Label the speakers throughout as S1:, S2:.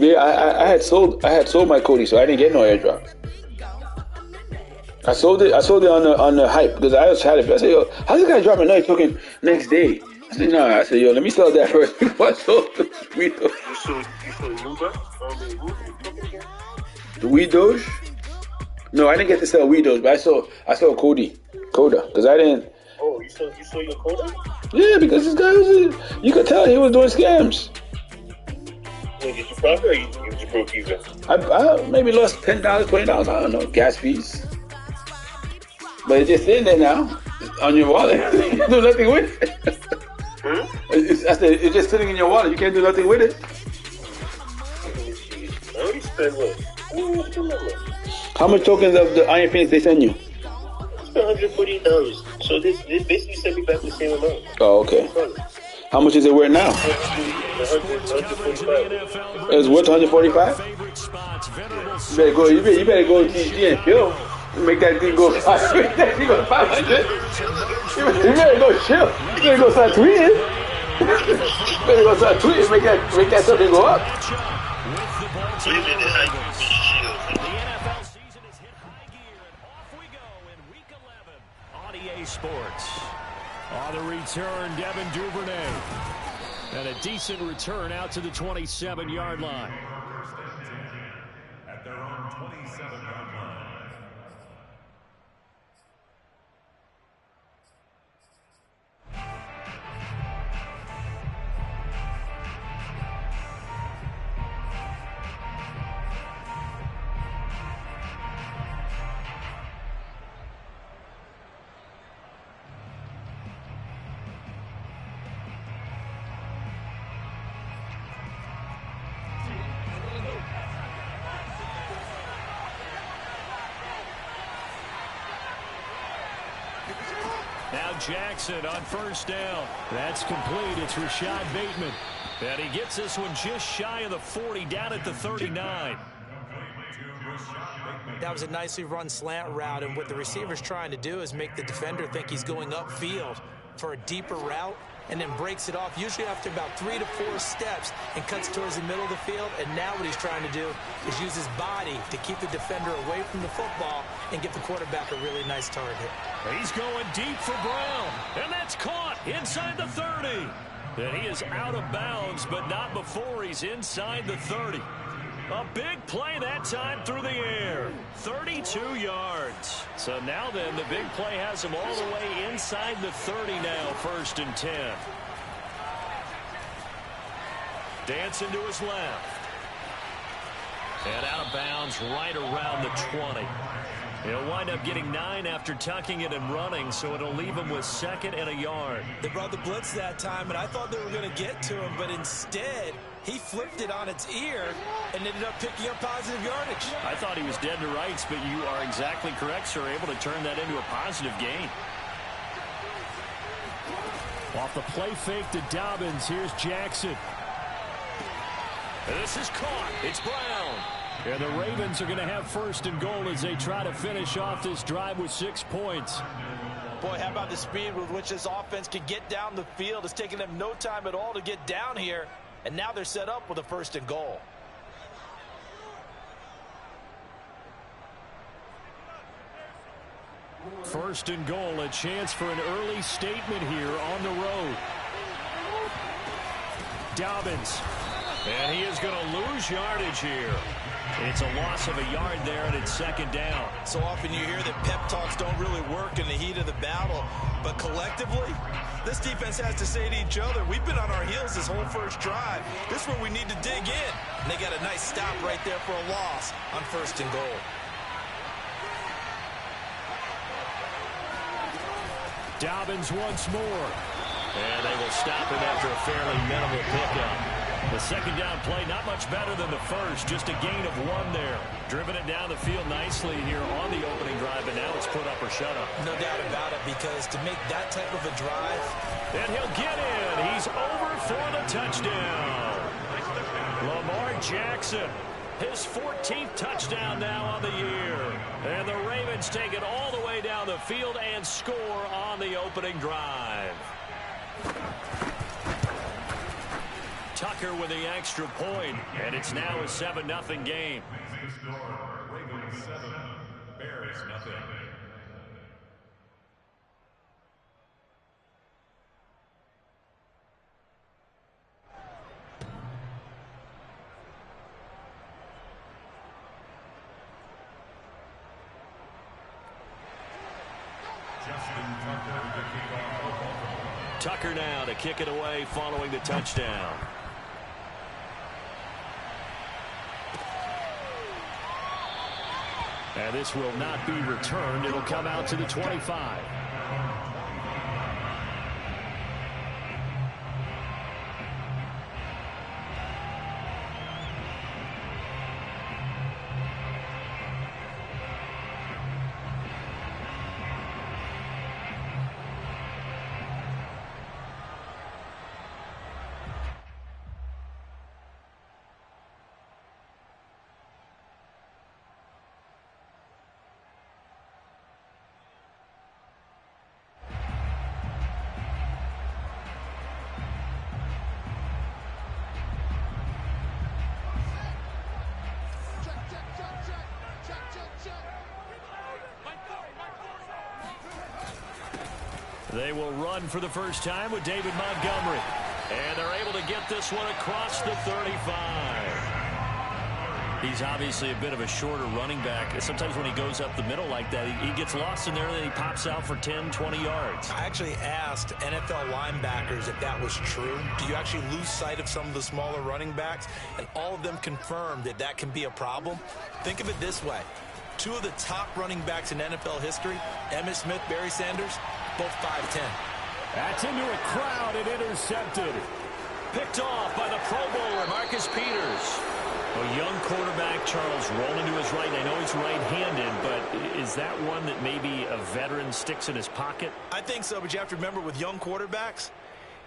S1: Yeah, I had sold my Cody, so I didn't get no airdrop. I sold it on the hype because I was trying to. I said, yo, how's this guy dropping another token next day? I said, no. I said, yo, let me sell that first before I sold the Weed Doge.
S2: You sold Luba?
S1: The Weed Doge? No, I didn't get to sell Weed Doge, but I sold Coda, because I didn't.
S2: Oh, you sold your Coda?
S1: Yeah, because this guy you could tell he was doing scams.
S2: Did you profit or you just broke even?
S1: I maybe lost $10, $20. I don't know, gas fees. But it's just sitting there now, on your wallet. You can't do nothing with it. I said, it's just sitting in your wallet. You can't do nothing with it.
S2: I already spent what?
S1: How much tokens of the Iron Phoenix they send you?
S2: I spent $148. So this basically sent me back the same amount.
S1: Oh, okay. How much is it worth now? It's worth 145. You better go to TG and Phil. Make that thing go 500. Make that thing go 500. You better go chill. You better go start tweeting. You better go start tweeting. Make that something go up.
S2: So you did it how you
S3: Sports. On the return, Devin Duvernay. And a decent return out to the 27-yard line.
S4: At their own 27-yard line.
S3: Now Jackson on first down. That's complete. It's Rashad Bateman. And he gets this one just shy of the 40, down at the 39.
S5: That was a nicely run slant route, and what the receiver's trying to do is make the defender think he's going upfield for a deeper route, and then breaks it off, usually after about 3 to 4 steps, and cuts towards the middle of the field. And now what he's trying to do is use his body to keep the defender away from the football and give the quarterback a really nice target.
S3: He's going deep for Brown, and that's caught inside the 30. And he is out of bounds, but not before he's inside the 30. A big play that time through the air. 32 yards. So now then, the big play has him all the way inside the 30 now, 1st and 10. Dancing to his left. And out of bounds right around the 20. He'll wind up getting 9 after tucking it and running, so it'll leave him with 2nd and a yard.
S5: They brought the blitz that time, and I thought they were going to get to him, but instead he flipped it on its ear and ended up picking up positive yardage.
S3: I thought he was dead to rights, but you are exactly correct, sir. Able to turn that into a positive gain. Off the play fake to Dobbins. Here's Jackson. And this is caught. It's Brown. And the Ravens are going to have 1st and goal as they try to finish off this drive with 6 points.
S5: Boy, how about the speed with which this offense can get down the field? It's taken them no time at all to get down here. And now they're set up with a 1st and goal.
S3: First and goal, a chance for an early statement here on the road. Dobbins. And he is going to lose yardage here. It's a loss of a yard there, and it's 2nd down.
S5: So often you hear that pep talks don't really work in the heat of the battle. But collectively, this defense has to say to each other, we've been on our heels this whole first drive. This is where we need to dig in. And they got a nice stop right there for a loss on 1st and goal.
S3: Dobbins once more. And they will stop him after a fairly minimal pickup. The 2nd down play, not much better than the first. Just a gain of 1 there. Driven it down the field nicely here on the opening drive, and now it's put up or shut up.
S5: No doubt about it, because to make that type of a drive.
S3: And he'll get in. He's over for the touchdown. Lamar Jackson, his 14th touchdown now on the year. And the Ravens take it all the way down the field and score on the opening drive. Tucker with the extra point, and it's now a 7-0 game.
S4: Ravens 7, Bears nothing.
S3: Tucker now to kick it away following the touchdown. And this will not be returned. It'll come out to the 25. They will run for the first time with David Montgomery. And they're able to get this one across the 35. He's obviously a bit of a shorter running back. Sometimes when he goes up the middle like that, he gets lost in there and then he pops out for 10, 20 yards.
S5: I actually asked NFL linebackers if that was true. Do you actually lose sight of some of the smaller running backs? And all of them confirmed that that can be a problem. Think of it this way. Two of the top running backs in NFL history, Emmitt Smith, Barry Sanders, both 5'10".
S3: That's into a crowd and intercepted. Picked off by the Pro Bowler, Marcus Peters. A young quarterback, Charles, rolling to his right. I know he's right-handed, but is that one that maybe a veteran sticks in his pocket?
S5: I think so, but you have to remember with young quarterbacks,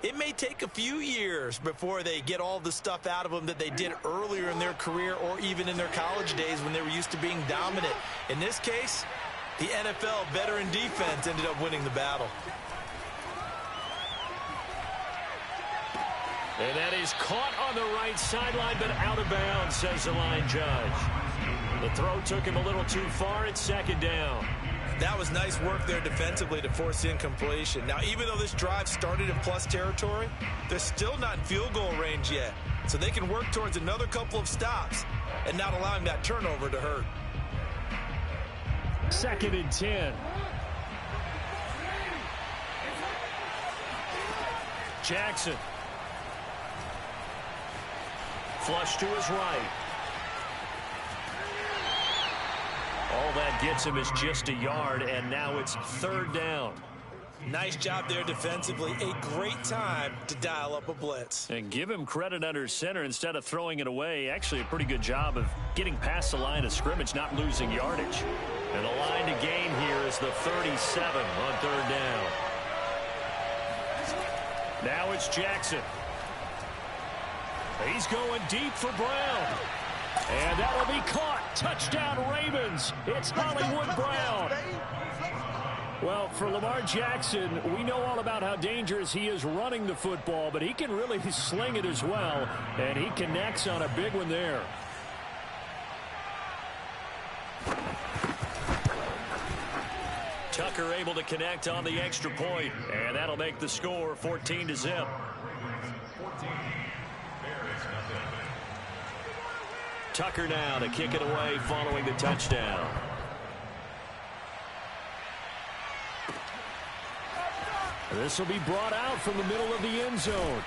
S5: it may take a few years before they get all the stuff out of them that they did earlier in their career or even in their college days when they were used to being dominant. In this case, the NFL veteran defense ended up winning the battle.
S3: And that is caught on the right sideline, but out of bounds, says the line judge. The throw took him a little too far. It's second down.
S5: That was nice work there defensively to force the incompletion. Now, even though this drive started in plus territory, they're still not in field goal range yet. So they can work towards another couple of stops and not allowing that turnover to hurt.
S3: Second and 10. Jackson. Flush to his right. All that gets him is just a yard, and now it's third down.
S5: Nice job there defensively. A great time to dial up a blitz.
S3: And give him credit under center instead of throwing it away. Actually, a pretty good job of getting past the line of scrimmage, not losing yardage. And the line to gain here is the 37 on third down. Now it's Jackson. He's going deep for Brown. And that'll be caught. Touchdown Ravens. It's Hollywood Brown. Well, for Lamar Jackson, we know all about how dangerous he is running the football, but he can really sling it as well, and he connects on a big one there. Tucker able to connect on the extra point, and that'll make the score 14-0. Tucker now to kick it away following the touchdown. This will be brought out from the middle of the end zone.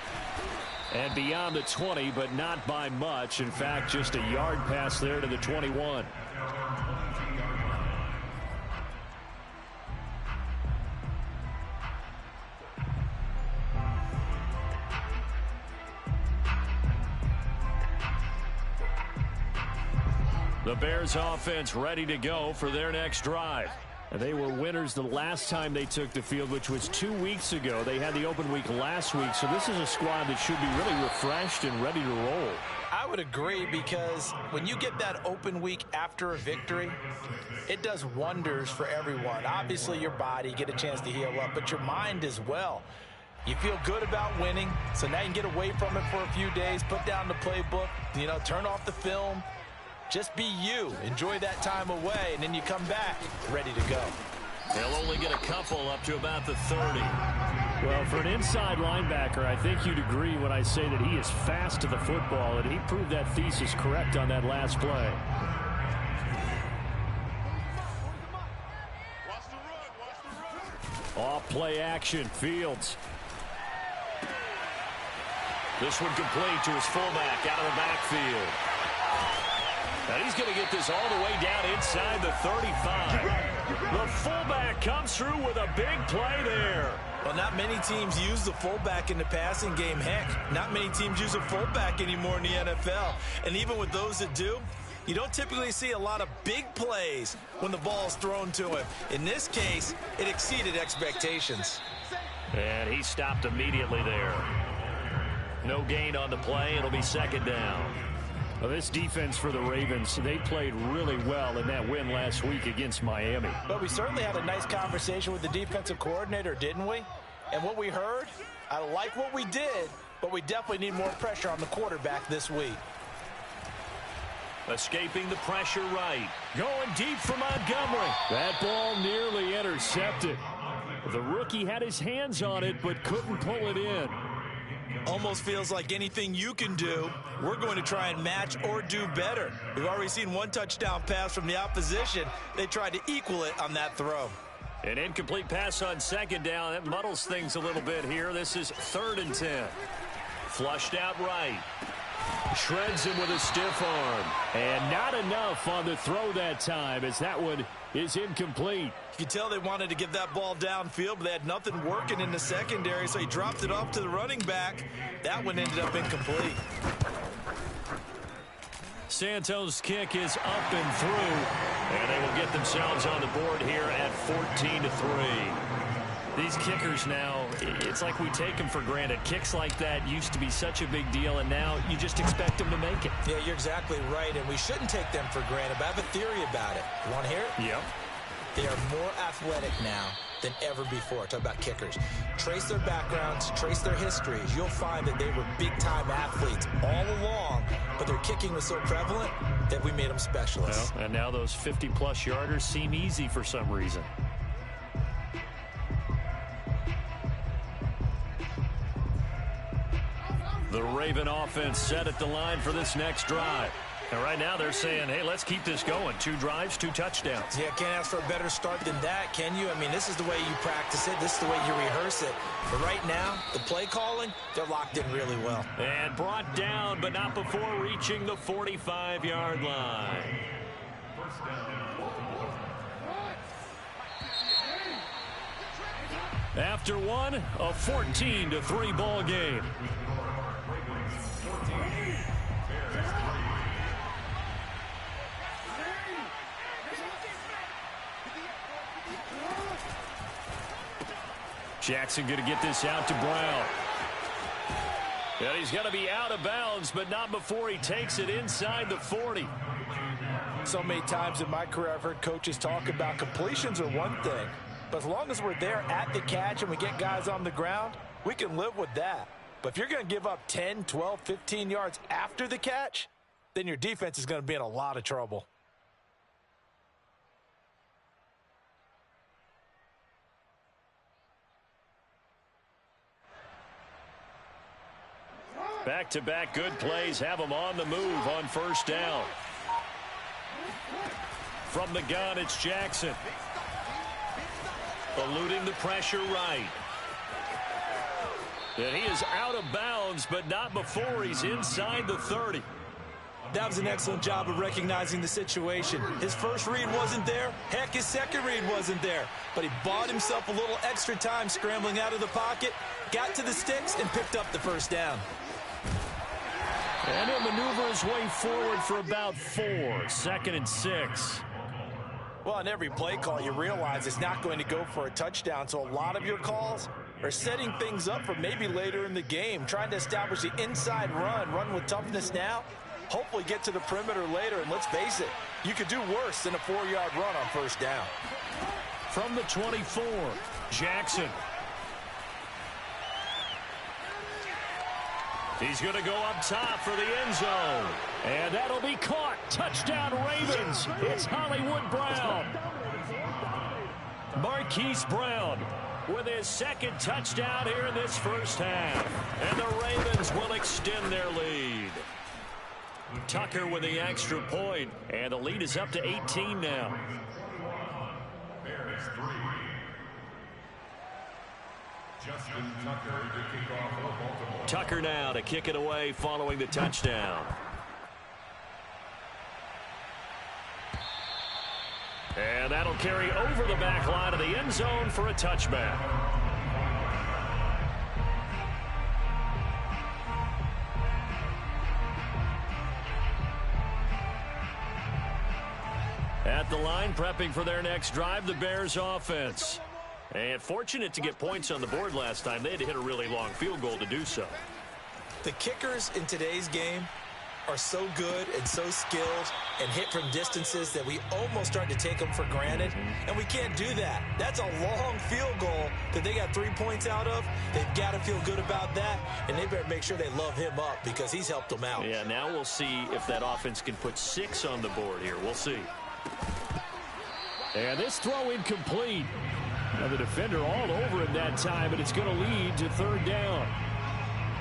S3: And beyond the 20, but not by much. In fact, just a yard pass there to the 21. The Bears offense ready to go for their next drive. They were winners the last time they took the field, which was 2 weeks ago. They had the open week last week, so this is a squad that should be really refreshed and ready to roll.
S5: I would agree, because when you get that open week after a victory, it does wonders for everyone. Obviously, your body, get a chance to heal up, but your mind as well. You feel good about winning, so now you can get away from it for a few days, put down the playbook, turn off the film. Just be you. Enjoy that time away, and then you come back ready to go.
S3: They'll only get a couple up to about the 30.
S6: Well, for an inside linebacker, I think you'd agree when I say that he is fast to the football, and he proved that thesis correct on that last play. Off play action, Fields.
S3: This one complete to his fullback out of the backfield. And he's going to get this all the way down inside the 35. The fullback comes through with a big play there.
S5: Well, not many teams use the fullback in the passing game. Heck, not many teams use a fullback anymore in the NFL. And even with those that do, you don't typically see a lot of big plays when the ball is thrown to him. In this case, it exceeded expectations.
S3: And he stopped immediately there. No gain on the play. It'll be second down.
S6: Well, this defense for the Ravens, they played really well in that win last week against Miami.
S5: But we certainly had a nice conversation with the defensive coordinator, didn't we? And what we heard, I like what we did, but we definitely need more pressure on the quarterback this week.
S3: Escaping the pressure right. Going deep for Montgomery.
S6: That ball nearly intercepted. The rookie had his hands on it, but couldn't pull it in.
S5: Almost feels like anything you can do, we're going to try and match or do better. We've already seen one touchdown pass from the opposition. They tried to equal it on that throw.
S3: An incomplete pass on second down. That muddles things a little bit here. This is 3rd and 10. Flushed out right. Shreds him with a stiff arm.
S6: And not enough on the throw that time, as that one is incomplete.
S5: You can tell they wanted to get that ball downfield, but they had nothing working in the secondary, so he dropped it off to the running back. That one ended up incomplete.
S3: Santos' kick is up and through, and they will get themselves on the board here at 14-3. These kickers now, it's like we take them for granted. Kicks like that used to be such a big deal, and now you just expect them to make it.
S5: Yeah, you're exactly right, and we shouldn't take them for granted, but I have a theory about it. You want to hear it?
S3: Yep.
S5: They are more athletic now than ever before. Talk about kickers. Trace their backgrounds, trace their histories. You'll find that they were big-time athletes all along, but their kicking was so prevalent that we made them specialists.
S6: Well, and now those 50-plus yarders seem easy for some reason.
S3: The Raven offense set at the line for this next drive. And right now they're saying, hey, let's keep this going. 2 drives, 2 touchdowns.
S5: Yeah, can't ask for a better start than that, can you? I mean, this is the way you practice it. This is the way you rehearse it. But right now, the play calling, they're locked in really well.
S3: And brought down, but not before reaching the 45-yard line. After one, a 14-3 ball game. Jackson going to get this out to Brown. And he's going to be out of bounds, but not before he takes it inside the 40.
S5: So many times in my career I've heard coaches talk about completions are one thing, but as long as we're there at the catch and we get guys on the ground, we can live with that. But if you're going to give up 10, 12, 15 yards after the catch, then your defense is going to be in a lot of trouble.
S3: Back-to-back good plays have them on the move on first down. From the gun, it's Jackson. Eluding the pressure right. And he is out of bounds, but not before he's inside the 30.
S5: That was an excellent job of recognizing the situation. His first read wasn't there. Heck, his second read wasn't there. But he bought himself a little extra time scrambling out of the pocket, got to the sticks, and picked up the first down.
S3: And he'll maneuver his way forward for about 4. 2nd and 6.
S5: Well, on every play call, you realize it's not going to go for a touchdown. So a lot of your calls are setting things up for maybe later in the game, trying to establish the inside run with toughness now, hopefully get to the perimeter later. And let's face it, you could do worse than a 4-yard run on first down.
S3: From the 24, Jackson. He's going to go up top for the end zone. And that'll be caught. Touchdown, Ravens. It's Hollywood Brown. Marquise Brown with his second touchdown here in this first half. And the Ravens will extend their lead. Tucker with the extra point. And the lead is up to 18 now.
S4: Bears 3. Justin Tucker to kick off for Baltimore.
S3: Tucker now to kick it away following the touchdown. And that'll carry over the back line of the end zone for a touchback. At the line, prepping for their next drive, the Bears offense. And fortunate to get points on the board last time. They had to hit a really long field goal to do so.
S5: The kickers in today's game are so good and so skilled and hit from distances that we almost start to take them for granted, and we can't do that. That's a long field goal that they got 3 points out of. They've got to feel good about that, and they better make sure they love him up because he's helped them out.
S3: Yeah, now we'll see if that offense can put 6 on the board here. We'll see.
S6: And this throw incomplete. Now the defender all over him that time, but it's going to lead to third down.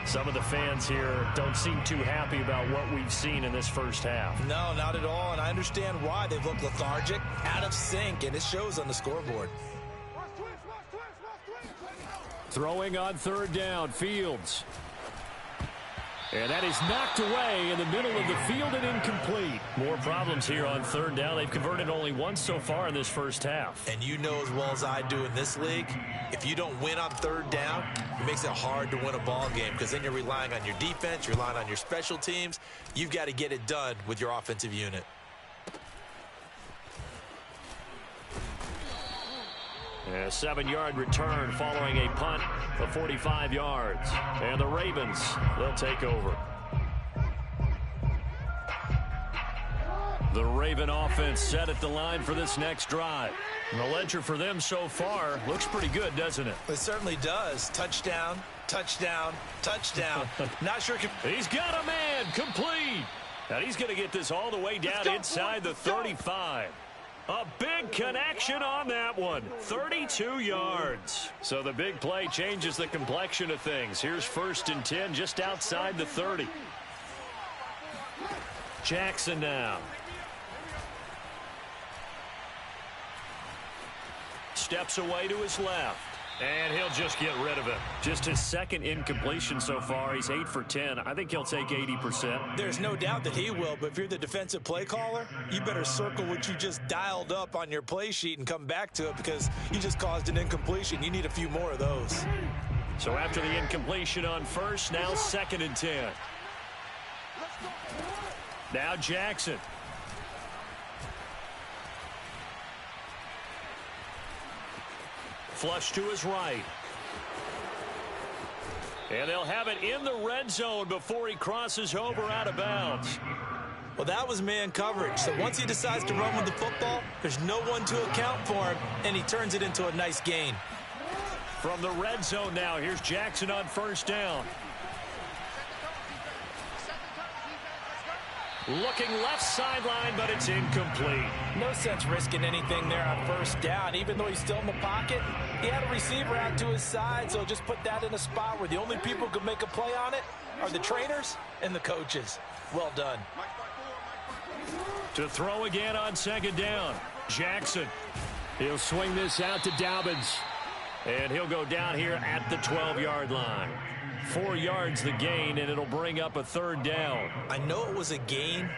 S3: Some of the fans here don't seem too happy about what we've seen in this first half.
S5: No, not at all, and I understand why. They've looked lethargic, out of sync, and it shows on the scoreboard.
S6: Throwing on third down, Fields. And that is knocked away in the middle of the field and incomplete.
S3: More problems here on third down. They've converted only once so far in this first half.
S5: And you know as well as I do in this league, if you don't win on third down, it makes it hard to win a ball game because then you're relying on your defense, you're relying on your special teams. You've got to get it done with your offensive unit.
S3: A 7-yard return following a punt of 45 yards. And the Ravens, they'll take over. The Raven offense set at the line for this next drive. And the ledger for them so far looks pretty good, doesn't it?
S5: It certainly does. Touchdown, touchdown, touchdown. Not sure.
S3: He's got a man, complete. And he's going to get this all the way down inside the 35. A big connection on that one. 32 yards. So the big play changes the complexion of things. Here's 1st and 10 just outside the 30. Jackson now. Steps away to his left. And he'll just get rid of it. Just his second incompletion so far. He's 8 for 10. I think he'll take 80%.
S5: There's no doubt that he will, but if you're the defensive play caller, you better circle what you just dialed up on your play sheet and come back to it because you just caused an incompletion. You need a few more of those.
S3: So after the incompletion on first, now 2nd and 10. Now Jackson. Flush to his right. And they'll have it in the red zone before he crosses over out of bounds.
S5: Well, that was man coverage. So once he decides to run with the football, there's no one to account for him, and he turns it into a nice gain.
S3: From the red zone now, here's Jackson on 1st down. Looking left sideline, but it's incomplete.
S5: No sense risking anything there on 1st down. Even though he's still in the pocket, he had a receiver out to his side, so just put that in a spot where the only people who can make a play on it are the trainers and the coaches. Well done.
S3: To throw again on 2nd down. Jackson.
S6: He'll swing this out to Dobbins.
S3: And he'll go down here at the 12-yard line. 4 yards the gain, and it'll bring up a 3rd down.
S5: I know it was a gain,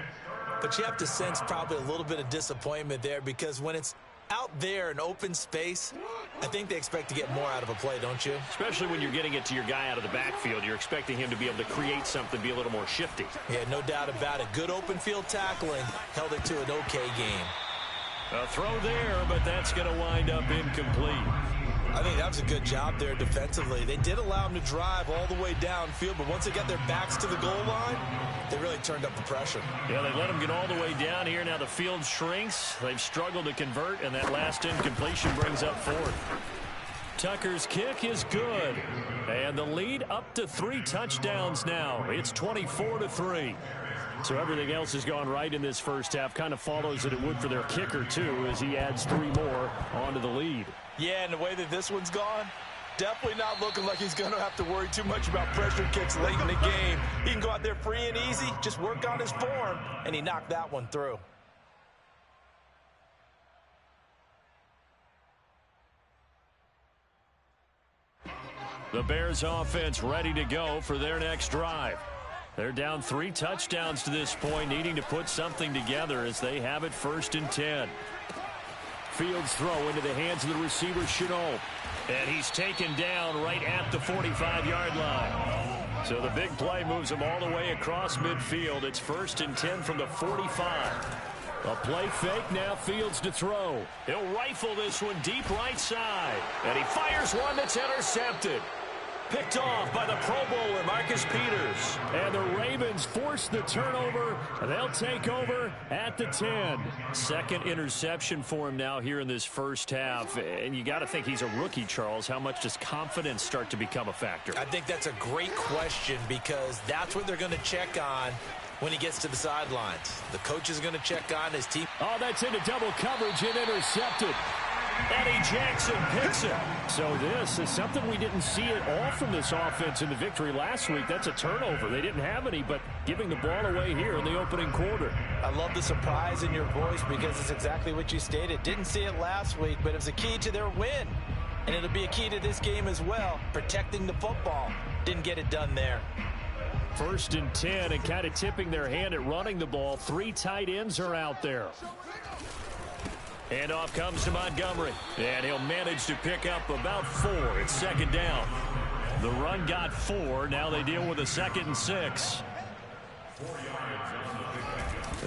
S5: but you have to sense probably a little bit of disappointment there because when it's out there in open space, I think they expect to get more out of a play, don't you?
S3: Especially when you're getting it to your guy out of the backfield. You're expecting him to be able to create something, be a little more shifty.
S5: Yeah, no doubt about it. Good open field tackling held it to an okay game.
S3: A throw there, but that's going to wind up incomplete.
S5: I think that was a good job there defensively. They did allow them to drive all the way downfield, but once they got their backs to the goal line, they really turned up the pressure.
S3: Yeah, they let them get all the way down here. Now the field shrinks. They've struggled to convert, and that last incompletion brings up 4th. Tucker's kick is good. And the lead up to 3 touchdowns now. It's 24-3. So everything else has gone right in this first half. Kind of follows that it would for their kicker, too, as he adds 3 more onto the lead.
S7: Yeah, and the way that this one's gone, definitely not looking like he's going to have to worry too much about pressure kicks late in the game. He can go out there free and easy, just work on his form, and he knocked that one through.
S3: The Bears offense ready to go for their next drive. They're down 3 touchdowns to this point, needing to put something together as they have it 1st and 10. Fields throw into the hands of the receiver, Shenault. And he's taken down right at the 45-yard line. So the big play moves him all the way across midfield. It's 1st and 10 from the 45. A play fake, now Fields to throw. He'll rifle this one deep right side. And he fires one that's intercepted. Picked off by the Pro Bowler, Marcus Peters. And the Ravens force the turnover. They'll take over at the 10. Second interception for him now here in this first half. And you got to think he's a rookie, Charles. How much does confidence start to become a factor?
S5: I think that's a great question because that's what they're going to check on when he gets to the sidelines. The coach is going to check on his team.
S3: Oh, that's into double coverage and intercepted. Eddie Jackson picks it. So this is something we didn't see at all from this offense in the victory last week. That's a turnover. They didn't have any, but giving the ball away here in the opening quarter.
S5: I love the surprise in your voice because it's exactly what you stated. Didn't see it last week, but it was a key to their win. And it'll be a key to this game as well, protecting the football. Didn't get it done there.
S3: 1st and 10 and kind of tipping their hand at running the ball. 3 tight ends are out there. And off comes to Montgomery. And he'll manage to pick up about 4. It's 2nd down. The run got 4. Now they deal with a 2nd and 6.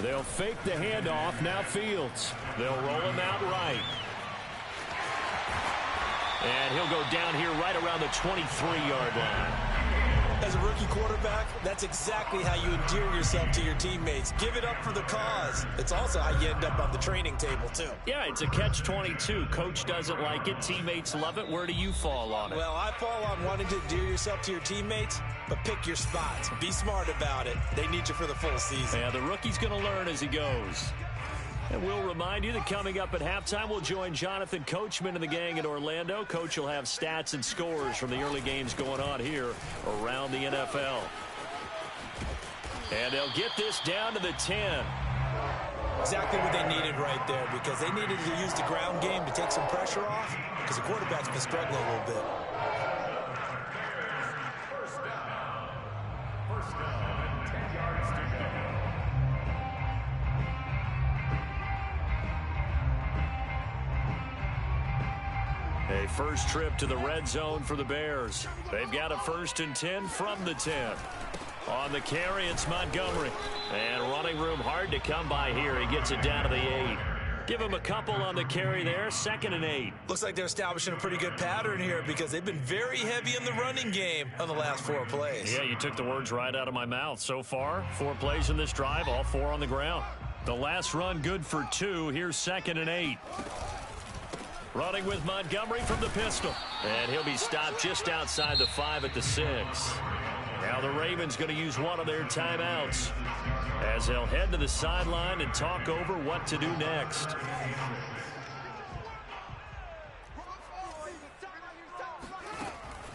S3: They'll fake the handoff. Now Fields. They'll roll him out right. And he'll go down here right around the 23-yard line.
S7: As a rookie quarterback, that's exactly how you endear yourself to your teammates. Give it up for the cause. It's also how you end up on the training table, too.
S3: Yeah, it's a catch-22. Coach doesn't like it. Teammates love it. Where do you fall on it?
S7: Well, I fall on wanting to endear yourself to your teammates, but pick your spots. Be smart about it. They need you for the full season.
S3: Yeah, the rookie's going to learn as he goes. And we'll remind you that coming up at halftime, we'll join Jonathan Coachman and the gang in Orlando. Coach will have stats and scores from the early games going on here around the NFL. And they'll get this down to the 10.
S7: Exactly what they needed right there because they needed to use the ground game to take some pressure off because the quarterback's been struggling a little bit.
S4: First down, 10 yards to go.
S3: A first trip to the red zone for the Bears. They've got a 1st and 10 from the 10. On the carry, it's Montgomery. And running room hard to come by here. He gets it down to the 8. Give him a couple on the carry there. 2nd and 8.
S7: Looks like they're establishing a pretty good pattern here because they've been very heavy in the running game on the last 4 plays.
S3: Yeah, you took the words right out of my mouth. So far, 4 plays in this drive, all 4 on the ground. The last run good for 2. Here's 2nd and 8. Running with Montgomery from the pistol. And he'll be stopped just outside the 5 at the 6. Now the Ravens going to use one of their timeouts as they'll head to the sideline and talk over what to do next.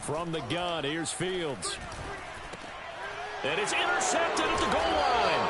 S3: From the gun, here's Fields. And it's intercepted at the goal line.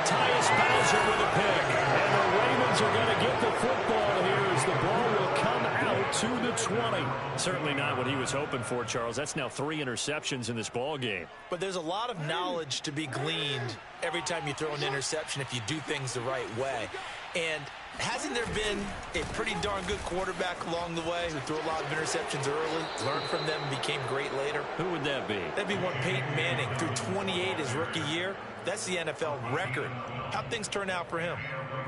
S3: Tyus Bowser with a pick. And the Ravens are going to get the football here as the ball will come out to the 20. Certainly not what he was hoping for, Charles. That's now 3 interceptions in this ball game.
S5: But there's a lot of knowledge to be gleaned every time you throw an interception if you do things the right way. And hasn't there been a pretty darn good quarterback along the way who threw a lot of interceptions early, learned from them, and became great later?
S3: Who would that be?
S5: That'd be one Peyton Manning. Threw 28 his rookie year. That's the NFL record. How'd things turn out for him?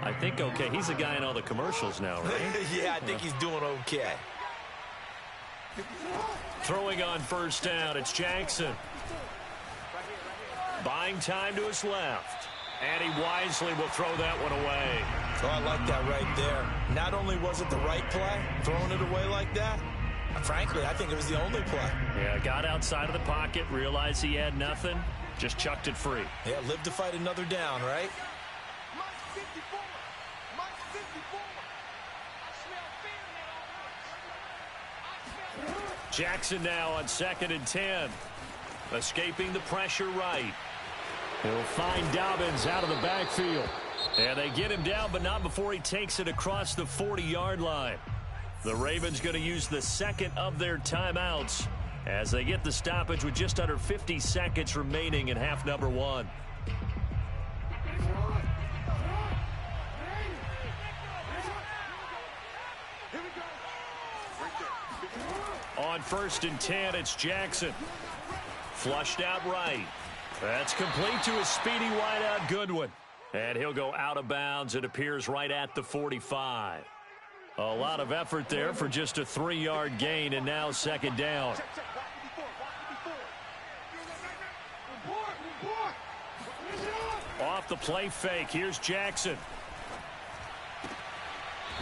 S3: I think okay. He's the guy in all the commercials now, right?
S5: Yeah, I think he's doing okay.
S3: Throwing on first down, it's Jackson. Buying time to his left. And he wisely will throw that one away.
S7: Oh, I like that right there. Not only was it the right play, throwing it away like that,
S5: Frankly, I think it was the only play.
S6: Yeah, got outside of the pocket, realized he had nothing, just chucked it free.
S5: Yeah, live to fight another down, right?
S6: Jackson now on 2nd and 10. Escaping the pressure right. He'll find Dobbins out of the backfield. And they get him down, but not before he takes it across the 40-yard line. The Ravens going to use the second of their timeouts as they get the stoppage with just under 50 seconds remaining in half number 1. On 1st and 10, it's Jackson. Flushed out right. That's complete to his speedy wideout Goodwin. And he'll go out of bounds. It appears right at the 45. A lot of effort there for just a 3-yard gain, and now 2nd down. Off the play fake, here's Jackson.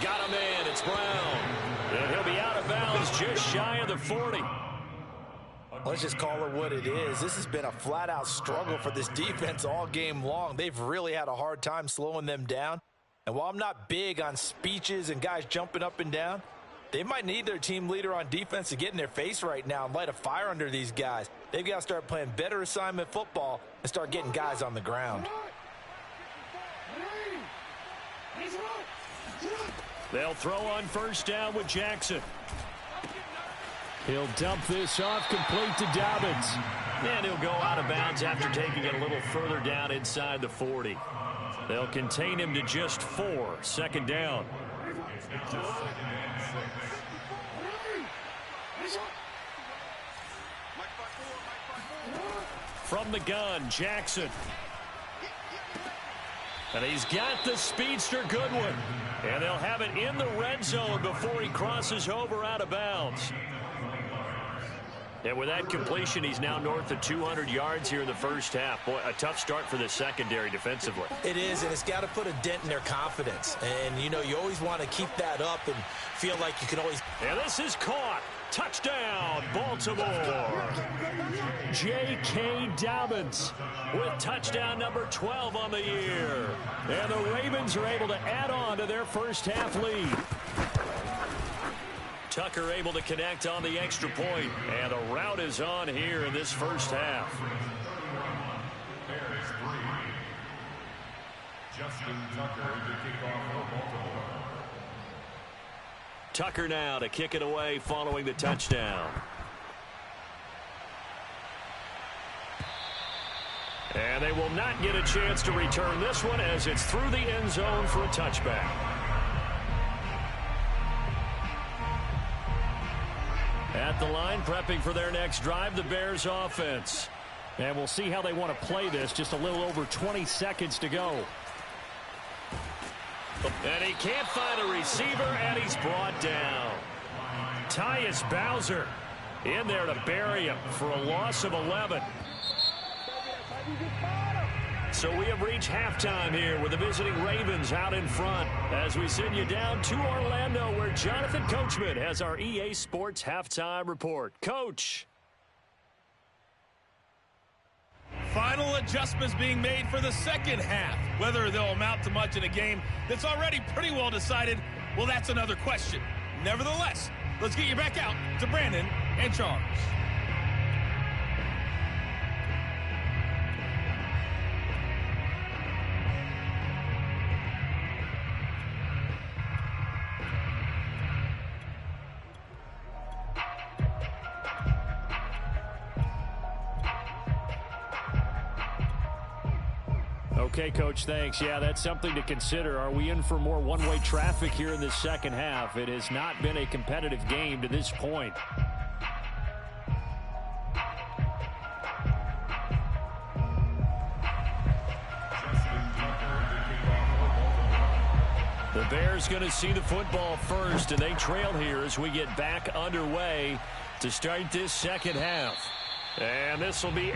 S6: Got a man, it's Brown. And he'll be out of bounds just shy of the 40.
S5: Let's just call it what it is. This has been a flat-out struggle for this defense all game long. They've really had a hard time slowing them down. And while I'm not big on speeches and guys jumping up and down, they might need their team leader on defense to get in their face right now and light a fire under these guys. They've got to start playing better assignment football and start getting guys on the ground.
S6: They'll throw on 1st down with Jackson. He'll dump this off complete to Dobbins. And he'll go out of bounds after taking it a little further down inside the 40. They'll contain him to just 4. 2nd down. From the gun, Jackson. And he's got the speedster Goodwin. And they'll have it in the red zone before he crosses over out of bounds. And with that completion, he's now north of 200 yards here in the 1st half. Boy, a tough start for the secondary defensively.
S5: It is, and it's got to put a dent in their confidence. And, you know, you always want to keep that up and feel like you can always...
S6: And this is caught. Touchdown, Baltimore. J.K. Dobbins with touchdown number 12 on the year. And the Ravens are able to add on to their 1st half lead. Tucker able to connect on the extra point, and the route is on here in this 1st half.
S4: Bears 3. Justin Tucker to kick off for Baltimore.
S6: Tucker now to kick it away following the touchdown. And they will not get a chance to return this one as it's through the end zone for a touchback. At the line, prepping for their next drive, the Bears offense. And we'll see how they want to play this. Just a little over 20 seconds to go. And he can't find a receiver, and he's brought down. Tyus Bowser in there to bury him for a loss of 11. So we have reached halftime here with the visiting Ravens out in front as we send you down to Orlando where Jonathan Coachman has our EA Sports halftime report. Coach.
S8: Final adjustments being made for the 2nd half. Whether they'll amount to much in a game that's already pretty well decided, well, that's another question. Nevertheless, let's get you back out to Brandon and Charles.
S6: Okay, Coach, thanks. Yeah, that's something to consider. Are we in for more one-way traffic here in the 2nd half? It has not been a competitive game to this point. The Bears going to see the football first, and they trail here as we get back underway to start this 2nd half. And this will be...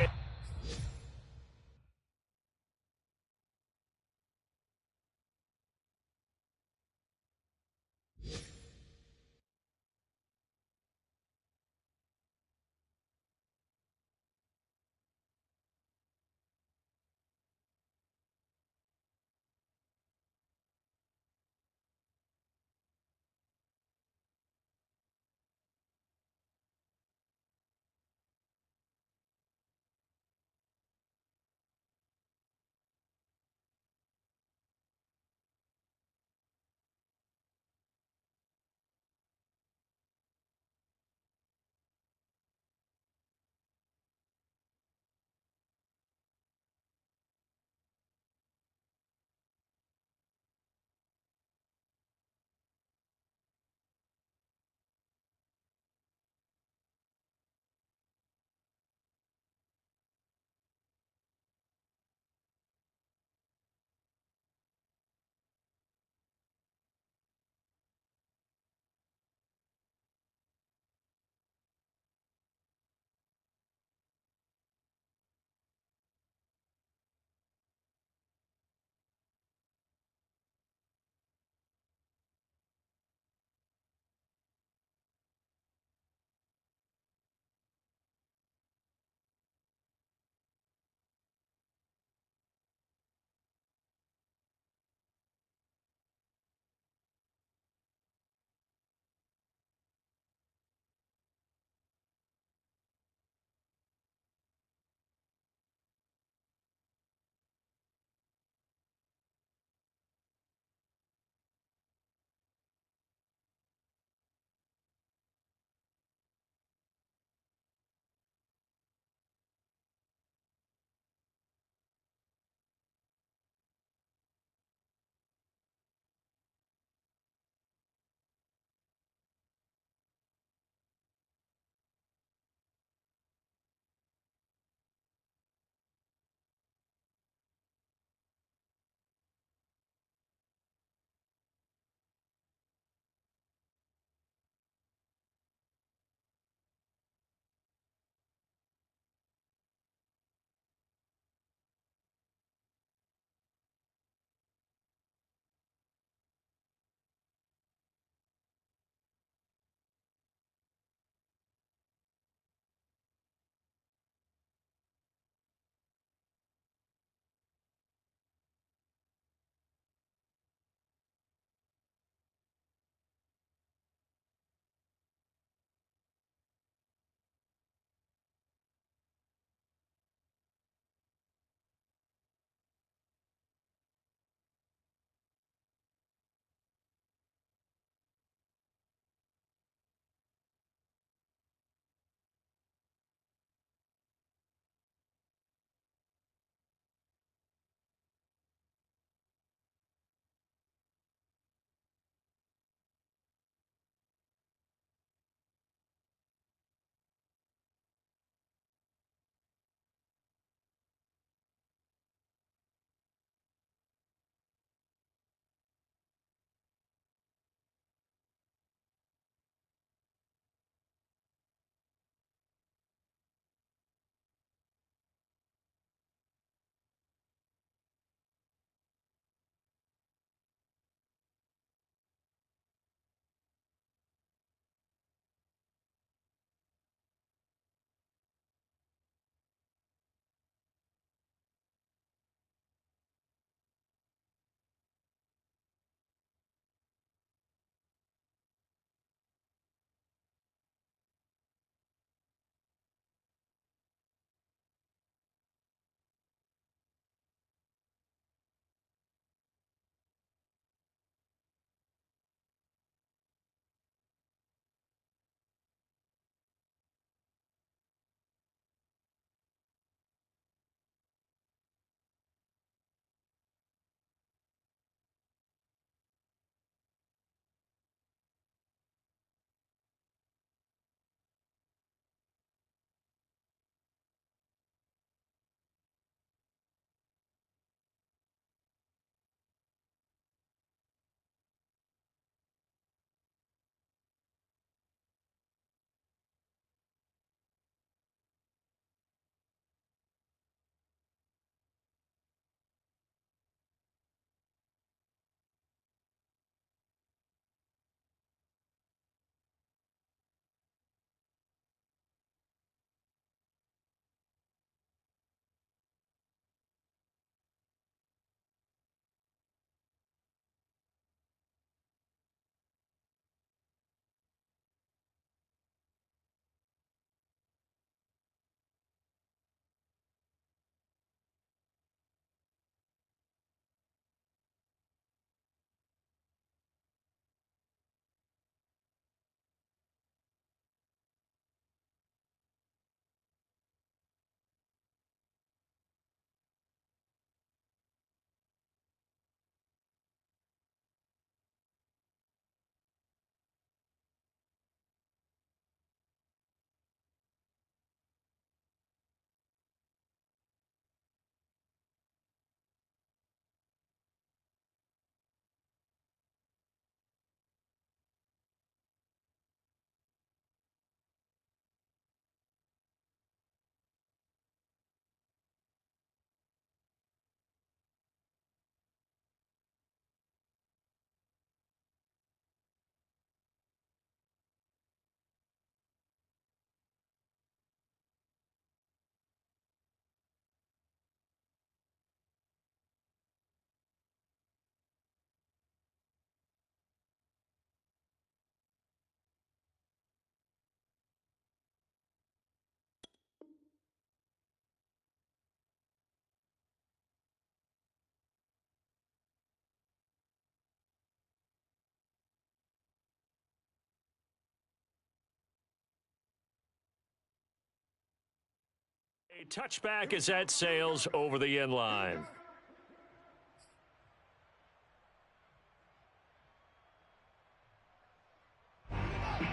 S3: A touchback as that sails over the end line.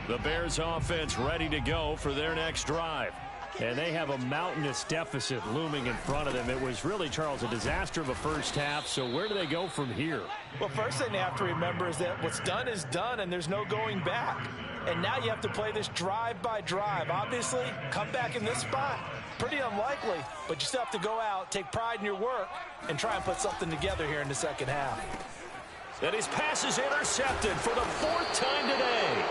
S3: The Bears offense ready to go for their next drive. And they have a mountainous deficit looming in front of them. It was really, Charles, a disaster of a first half. So where do they go from here?
S7: Well, first thing they have to remember is that what's done is done, and there's no going back. And now you have to play this drive by drive. Obviously, come back in this spot, pretty unlikely. But you still have to go out, take pride in your work, and try and put something together here in the second half.
S3: And his pass is intercepted for the 4th time today.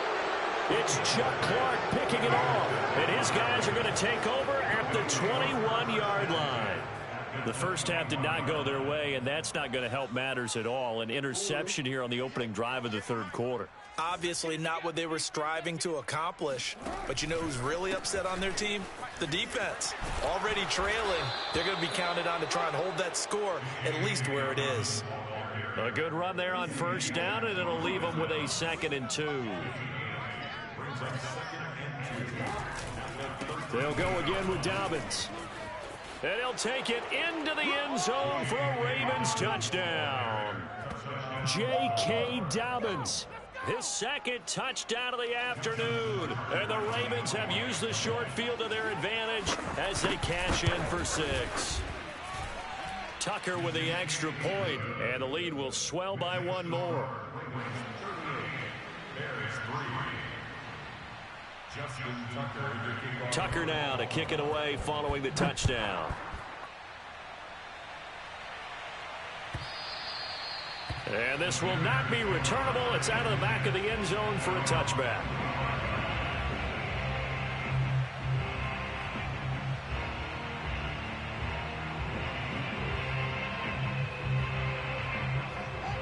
S3: It's Chuck Clark picking it off, and his guys are going to take over at the 21-yard line. The first half did not go their way, and that's not going to help matters at all. An interception here on the opening drive of the third quarter.
S5: Obviously not what they were striving to accomplish. But you know who's really upset on their team? The defense. Already trailing. They're going to be counted on to try and hold that score at least where it is.
S3: A good run there on first down, and it'll leave them with a 2nd and 2. They'll go again with Dobbins. And he'll take it into the end zone for a Ravens touchdown. J.K. Dobbins, his 2nd touchdown of the afternoon. And the Ravens have used the short field to their advantage as they cash in for 6. Tucker with the extra point, and the lead will swell by 1 more. Tucker now to kick it away following the touchdown. And this will not be returnable. It's out of the back of the end zone for a touchback.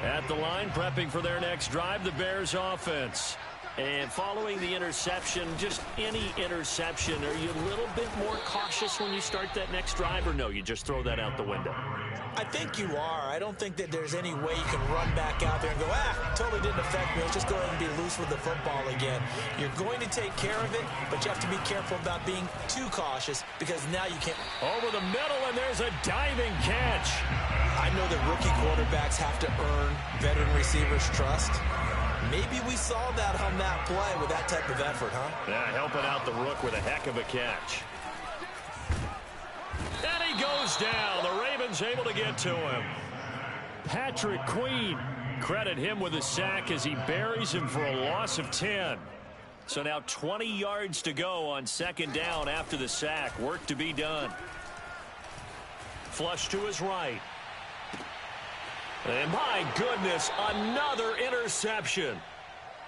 S3: At the line, prepping for their next drive, the Bears offense. And following the interception, just any interception, are you a little bit more cautious when you start that next drive, or no, you just throw that out the window?
S5: I think you are. I don't think that there's any way you can run back out there and go, totally didn't affect me. Let's just go ahead and be loose with the football again. You're going to take care of it, but you have to be careful about being too cautious because now you can't.
S3: Over the middle, and there's a diving catch.
S5: I know that rookie quarterbacks have to earn veteran receivers' trust. Maybe we saw that on that play with that type of effort, huh?
S3: Yeah, helping out the rook with a heck of a catch. And he goes down. The Ravens able to get to him. Patrick Queen, credit him with a sack as he buries him for a loss of 10. So now 20 yards to go on 2nd down after the sack. Work to be done. Flush to his right. And my goodness, another interception.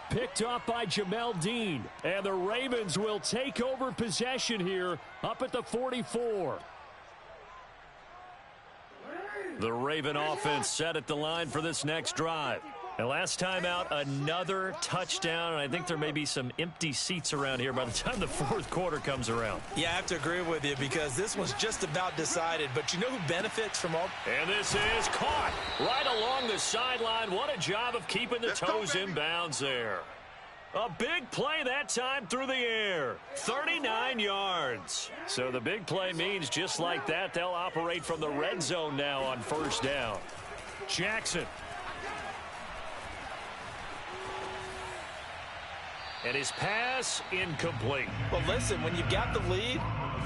S3: Picked up by Jamel Dean. And the Ravens will take over possession here up at the 44. The Raven offense set at the line for this next drive. And last time out, another touchdown. And I think there may be some empty seats around here by the time the 4th quarter comes around.
S5: Yeah, I have to agree with you because this one's just about decided. But you know who benefits from all?
S3: And this is caught right along the sideline. What a job of keeping the toes in bounds there. A big play that time through the air. 39 yards. So the big play means just like that, they'll operate from the red zone now on first down. Jackson. And his pass incomplete.
S5: Well, listen, when you've got the lead,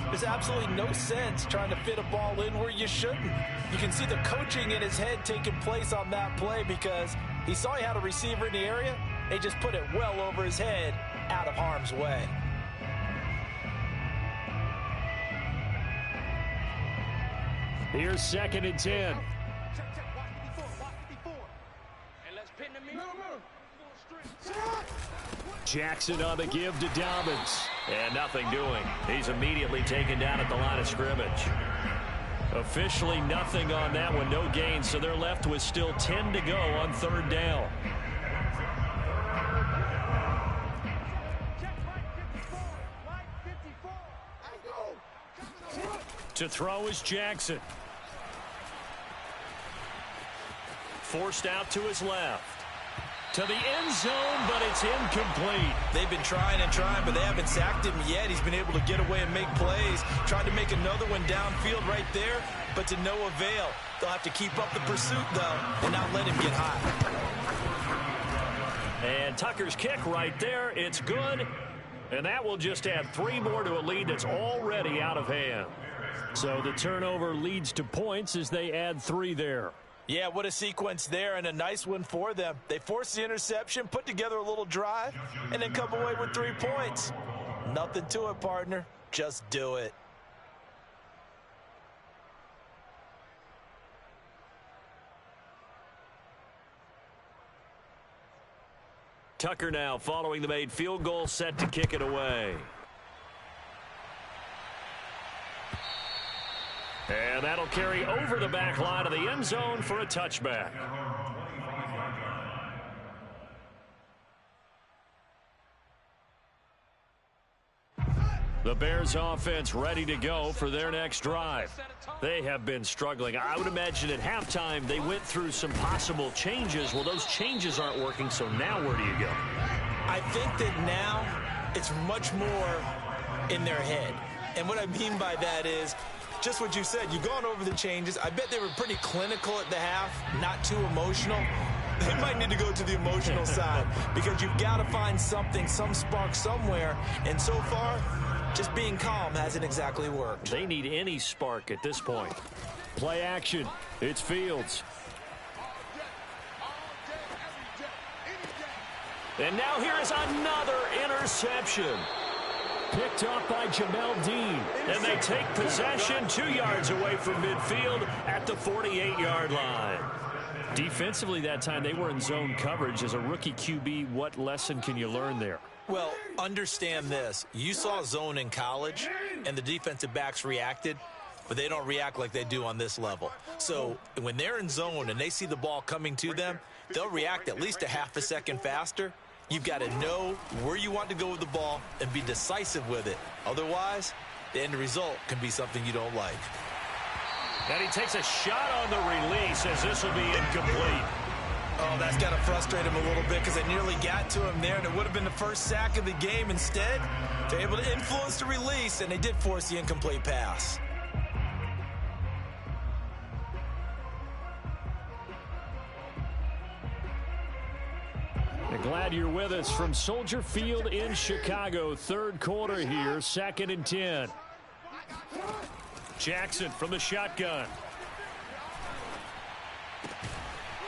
S5: there's absolutely no sense trying to fit a ball in where you shouldn't. You can see the coaching in his head taking place on that play because he saw he had a receiver in the area. They just put it well over his head out of harm's way.
S3: Here's 2nd and 10. Jackson on the give to Dobbins. And nothing doing. He's immediately taken down at the line of scrimmage. Officially nothing on that one. No gain. So they're left with still 10 to go on 3rd down. To throw is Jackson. Forced out to his left.
S6: To the end zone, but it's incomplete.
S7: They've been trying and trying, but they haven't sacked him yet. He's been able to get away and make plays. Tried to make another one downfield right there, but to no avail. They'll have to keep up the pursuit, though, and not let him get hot.
S6: And Tucker's kick right there. It's good. And that will just add 3 more to a lead that's already out of hand. So the turnover leads to points as they add 3 there.
S7: Yeah, what a sequence there, and a nice one for them. They forced the interception, put together a little drive, and then come away with 3 points. Nothing to it, partner. Just do it.
S6: Tucker now following the made field goal, set to kick it away. And that'll carry over the back line of the end zone for a touchback. The Bears offense ready to go for their next drive. They have been struggling. I would imagine at halftime they went through some possible changes. Well, those changes aren't working, so now where do you go?
S7: I think that now it's much more in their head. And what I mean by that is just what you said. You've gone over the changes. I bet they were pretty clinical at the half, not too emotional. They might need to go to the emotional side because you've got to find something, some spark somewhere. And so far, just being calm hasn't exactly worked.
S6: They need any spark at this point. Play action. It's Fields. And now here is another interception. Picked off by Jamel Dean. And they take possession 2 yards away from midfield at the 48-yard line. Defensively that time, they were in zone coverage. As a rookie QB, what lesson can you learn there?
S7: Well, understand this. You saw zone in college, and the defensive backs reacted, but they don't react like they do on this level. So when they're in zone and they see the ball coming to them, they'll react at least a half a second faster. You've got to know where you want to go with the ball and be decisive with it. Otherwise, the end result can be something you don't like.
S6: And he takes a shot on the release as this will be incomplete.
S7: Oh, that's got to frustrate him a little bit because they nearly got to him there, and it would have been the first sack of the game. Instead, they're able to influence the release, and they did force the incomplete pass.
S6: Glad you're with us from Soldier Field in Chicago. Third quarter here, 2nd and 10. Jackson from the shotgun.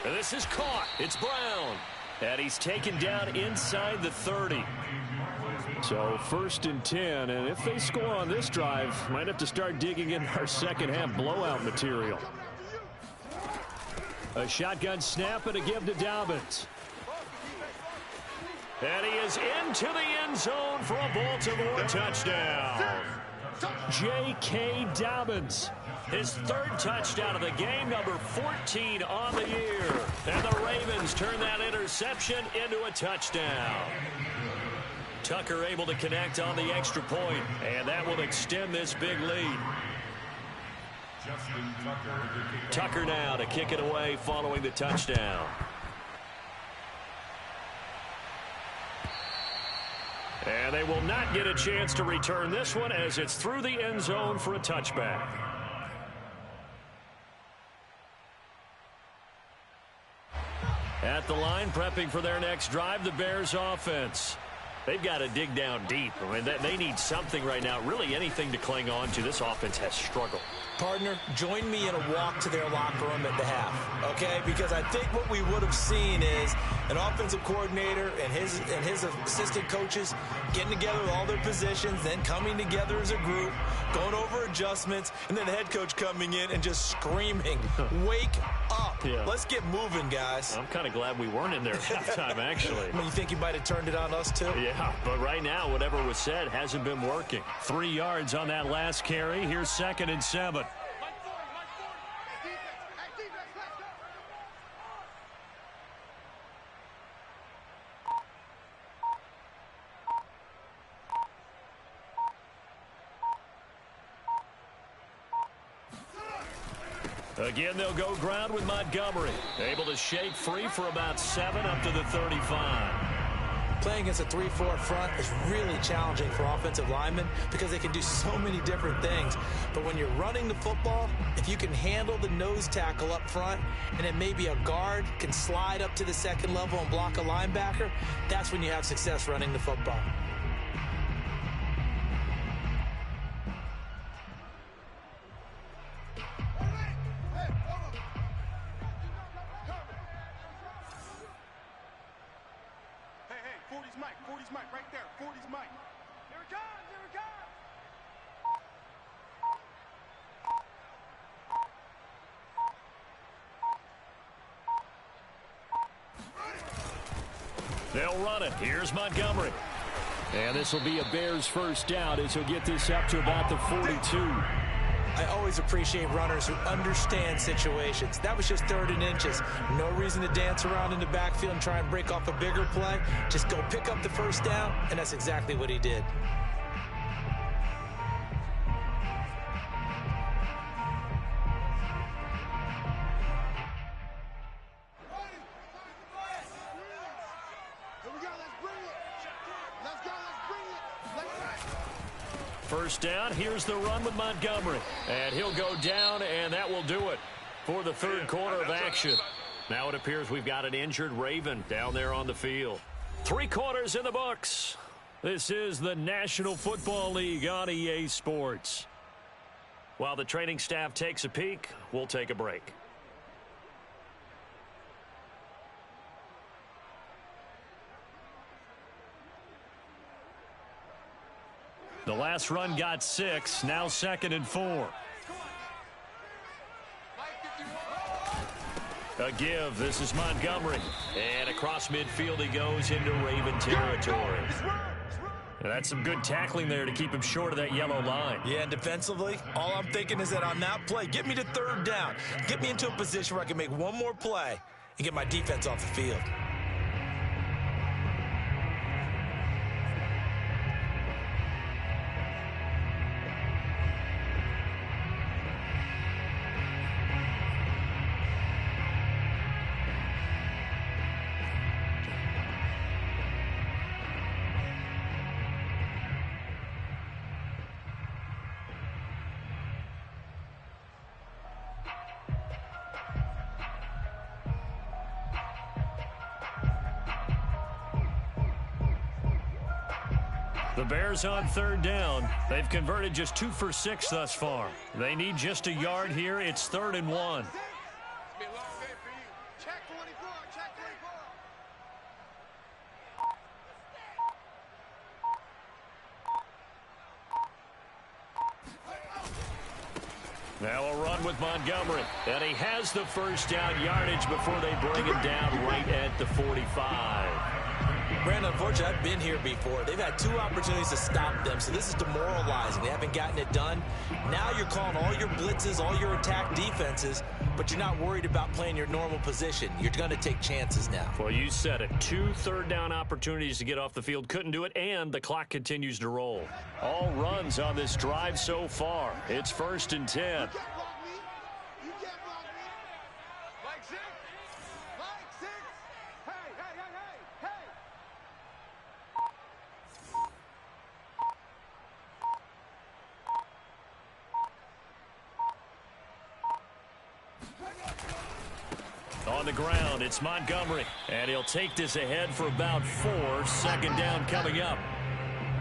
S6: And this is caught. It's Brown. And he's taken down inside the 30. So 1st and 10. And if they score on this drive, might have to start digging in our second half blowout material. A shotgun snap and a give to Dobbins. And he is into the end zone for a Baltimore touchdown. J.K. Dobbins, his 3rd touchdown of the game, number 14 on the year. And the Ravens turn that interception into a touchdown. Tucker able to connect on the extra point, and that will extend this big lead. Tucker now to kick it away following the touchdown. And they will not get a chance to return this one as it's through the end zone for a touchback. At the line, prepping for their next drive, the Bears offense. They've got to dig down deep. I mean, they need something right now, really anything to cling on to. This offense has struggled.
S7: Partner, join me in a walk to their locker room at the half, okay? Because I think what we would have seen is an offensive coordinator and his assistant coaches getting together with all their positions, then coming together as a group, going over adjustments, and then the head coach coming in and just screaming, wake up. Yeah. Let's get moving, guys.
S6: I'm kind of glad we weren't in there at halftime, actually.
S7: I mean, you think he might have turned it on us, too?
S6: Yeah, but right now, whatever was said hasn't been working. 3 yards on that last carry. Here's 2nd and 7. Again, they'll go ground with Montgomery. Able to shake free for about 7 up to the 35.
S5: Playing against a 3-4 front is really challenging for offensive linemen because they can do so many different things. But when you're running the football, if you can handle the nose tackle up front and then maybe a guard can slide up to the second level and block a linebacker, that's when you have success running the football.
S6: They'll run it. Here's Montgomery. And this will be a Bears first down as he'll get this up to about the 42.
S5: I always appreciate runners who understand situations. That was just 3rd and inches. No reason to dance around in the backfield and try and break off a bigger play. Just go pick up the first down, and that's exactly what he did.
S6: First down, here's the run with Montgomery. And he'll go down, and that will do it for the 3rd quarter of action. Now it appears we've got an injured Raven down there on the field. 3 quarters in the books. This is the National Football League on EA Sports. While the training staff takes a peek, we'll take a break. The last run got 6, now 2nd and 4. A give, this is Montgomery. And across midfield he goes into Raven territory. And that's some good tackling there to keep him short of that yellow line.
S7: Yeah, and defensively, all I'm thinking is that on that play, get me to 3rd down. Get me into a position where I can make one more play and get my defense off the field.
S6: The Bears on 3rd down. They've converted just 2 for 6 thus far. They need just a yard here. It's 3rd and 1. Now a run with Montgomery. And he has the first down yardage before they bring him down right at the 45.
S5: Brandon, unfortunately, I've been here before. They've had 2 opportunities to stop them, so this is demoralizing. They haven't gotten it done. Now you're calling all your blitzes, all your attack defenses, but you're not worried about playing your normal position. You're going to take chances now.
S6: Well, you said it. 2 3rd down opportunities to get off the field. Couldn't do it, and the clock continues to roll. All runs on this drive so far. It's 1st and 10. On the ground, it's Montgomery, and he'll take this ahead for about 4. 2nd down coming up.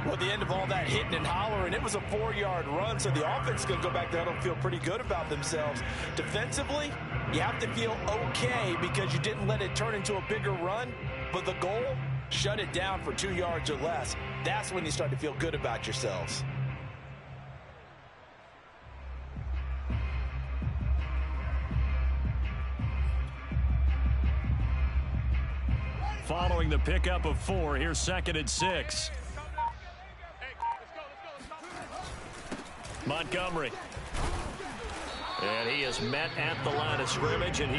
S7: Well, at the end of all that hitting and hollering, it was a 4-yard run, so the offense is going to go back there and feel pretty good about themselves. Defensively, you have to feel okay because you didn't let it turn into a bigger run, but the goal, shut it down for 2 yards or less. That's when you start to feel good about yourselves.
S6: Following the pickup of 4, here's 2nd and 6. Montgomery. And he is met at the line of scrimmage, and he